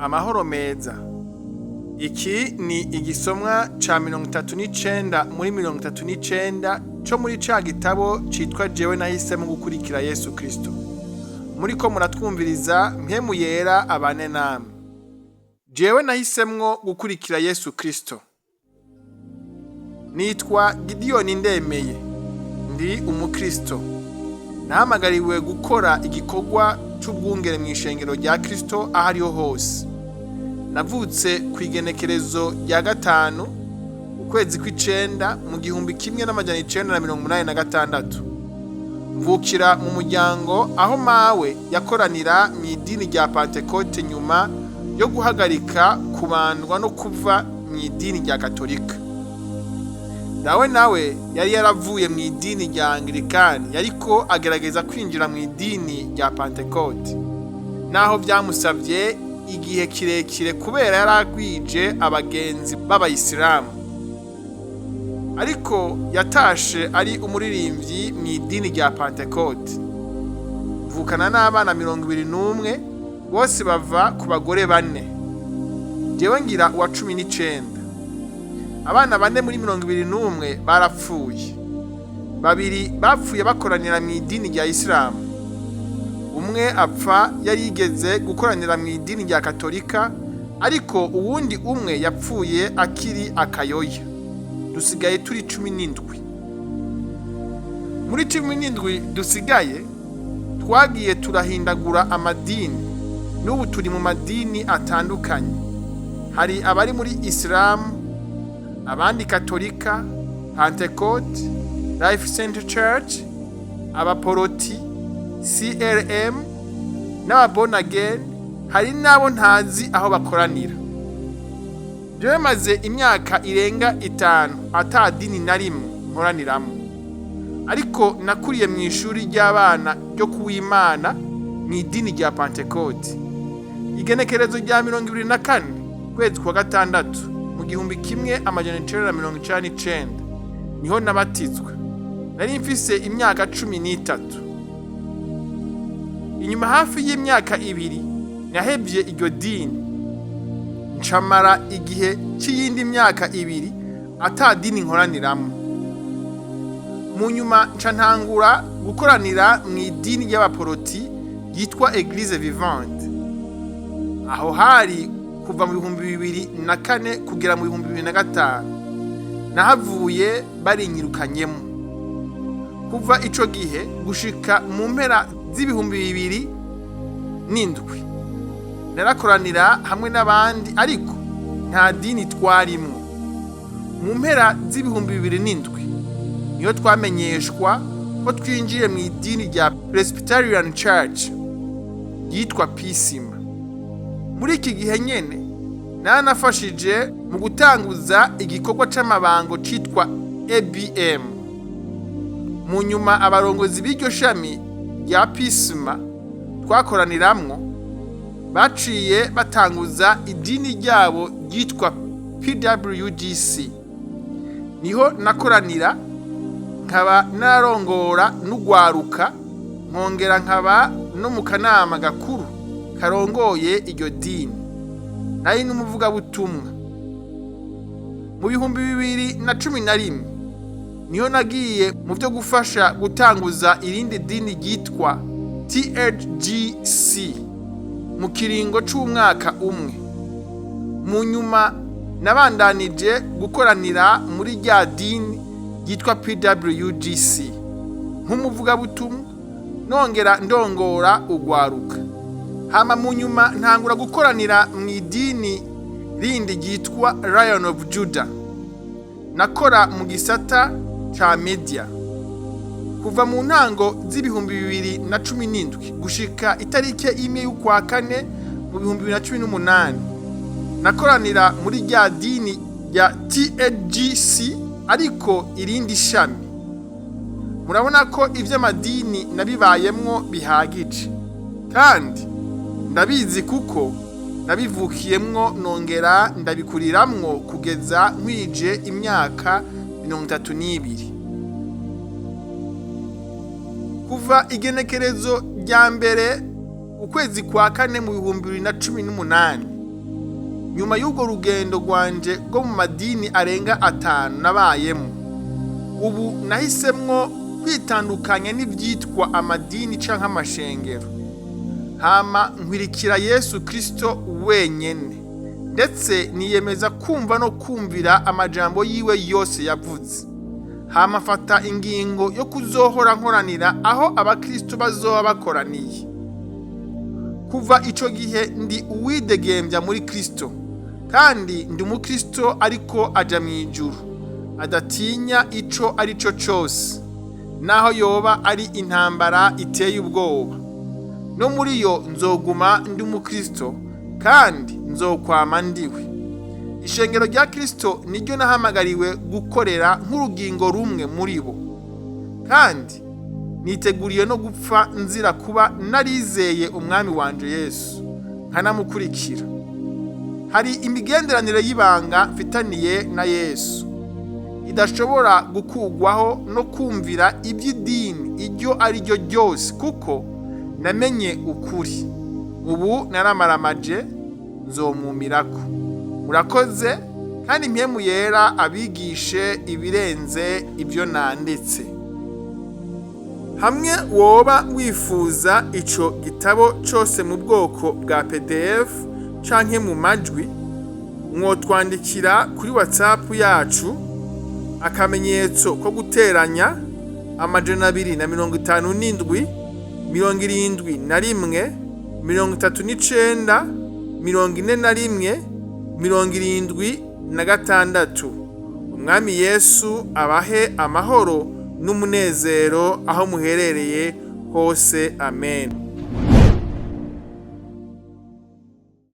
Amahoro meza. Iki ni igisomwa ca 39 muri 39 co muri ca gitabo citwa JEWE NAHISEMWO GUKURIKIRA YESU KRISTO. Muriko muratwumviriza mpemu yera abane namwe. Jewe nahisemwo gukurikira Yesu Kristo. Nitwa Gidiyoni Ndemeye. Ndi umukristo. Nahamagariwe gukora igikorwa c'ubwungere mw'ishengero rya Kristo ahariho hose. Navutse kw'igenekerezo rya gatanu ukwezi kw'icenda mu 1986. Mvukira mu muryango aho mawe yakoranira mw'idini rya Pentecote nyuma yo guhagarika kubandwa no kuva mw'idini rya Katolika. Nawe yari yaravuye mw'idini rya Anglikani yariko agerageza kwinjira mw'idini rya Pentecote. Naho vyamusavye igihe kirekire kubera yaragwije abagenzi b'abayisilamu. Ariko yatashe ari umuririmbyi mw'idini rya Pentecote. Mvukana n'abana 21 bose bava ku bagore 4. Jewe ngira uwa 19. Abana 4 muri 21 barapfuye. 2 bapfuye bakoranira mw'idini rya Isilamu. Umwe apfa yarigeze gukoranira mw'idini rya Katolika, ariko uwundi umwe yapfuye akiri akayoya. Dusigaye turi 17. Muri 17 dusigaye twagiye turahindagura amadini. N'ubu turi mu madini atandukanye. Hari abari muri Isilamu, abandi Katolika, Pentecote, Life Center Church, abaporoti, CRM, n'ababona again, hari nabo ntazi aho bakoranira. Jewe maze imyaka irenga 5 ata dini na rimwe nkoraniramo. Ariko nakuriye mu ishuri ry'abana ryo kuw'Imana mw'idini rya Pentecote. Igenekerezo rya 24 kwezi kwa gatandatu mu 1999 niho nabatizwa. Nari mfise imyaka 13. Inyuma hafi y'imyaka 2 nahevye iryo dini. Ncamara igihe c'iyindi myaka 2 ata dini nkoraniramo. Mu nyuma nca ntangura gukoranira mw'idini y'abaporoti yitwa Église Vivante. Aho hari kuva mu 2004 kugera mu 2005. Nahavuye barinyirukanyemo. Kuva ico gihe gushika mu mpera z'2007 narakoranira hamwe n'abandi, ariko nta dini twarimwo. Mu mpera z'2007 niyo twamenyeshwa ko twinjiye mu idini rya Presbyterian Church yitwa Pisima. Muri iki gihe nyene nanafashije mu gutanguza igikorwa c'amabango citwa ABM. Mu nyuma abarongozi b'iryo shami rya Pisima twakoraniramwo baciye batanguza idini ryabo ryitwa PWGC. Niho nakoranira nkaba narongora n'ugwaruka, nkongera nkaba no mu kanama gakuru karongoye iryo dini. Nari n'umuvuga butumwa. Mu 2011 niho nagiye mu byo gufasha gutanguza irindi dini ryitwa THGC mu kiringo c'umwaka umwe. Mu nyuma nabandanije gukoranira muri rya dini ryitwa PWGC nk'umuvuga butumwa, nongera ndongora ugwaruka. Hama mu nyuma ntangura gukoranira mw'idini rindi ryitwa Lion of Judah. Nakora mu gisata ca media. Kuva mu ntango z'2017 gushika itarike 1 y'ukwa 4 mu 2018 nakoranira muri rya dini ya THGC, ariko irindi shami. Murabona ko ivy'amadini nabibayemwo bihagije, kandi ndabizi kuko nabivukiyemwo nongera ndabikuriramwo kugeza nkwije imyaka 32. Kuva igenekerezo rya mbere ukwezi kwa 4 mu 2018 nyuma y'urwo rugendo rwanje rwo mu madini arenga 5 nabayemo, ubu nahisemwo kwitandukanya n'ivyitwa amadini canke amashengero, hama nkwirikira Yesu Kristo wenyene, ndetse niyemeza kumva no kumvira amajambo yiwe yose yavuze, hama fata ingingo yo kuzohora nkoranira aho abakristo bazoba bakoraniye. Kuva ico gihe ndi uwidegembya muri Kristo, kandi ndi umukristo ariko aja mw'ijuru, adatinya ico arico cose, naho yoba ari intambara iteye ubwoba. No muri yo nzoguma ndi umukristo, kandi nzokwama ndiwe. Ishengero rya Kristo niryo nahamagariwe gukorera nk'urugingo rumwe muri bo, kandi niteguriye no gupfa nzira kuba narizeye umwami wanje Yesu, nkanamukurikira. Hari imigenderanire y'ibanga mfitaniye na Yesu idashobora gukugwaho no kumvira iby'idini iryo ari ryo ryose, kuko namenye ukuri. Ubu naramaramaje, nzomwumirako. Murakoze, kandi impemu yera abigishe ibirenze ibyo nanditse. Hamwe woba wifuza ico gitabo cose mu bwoko bwa PDF canke mu majwi, mwotwandikira kuri WhatsApp yacu akamenyetso ko guteranya 257 71 39 41 76. Umwami Yesu abahe amahoro n'umunezero aho muherereye hose. Amen.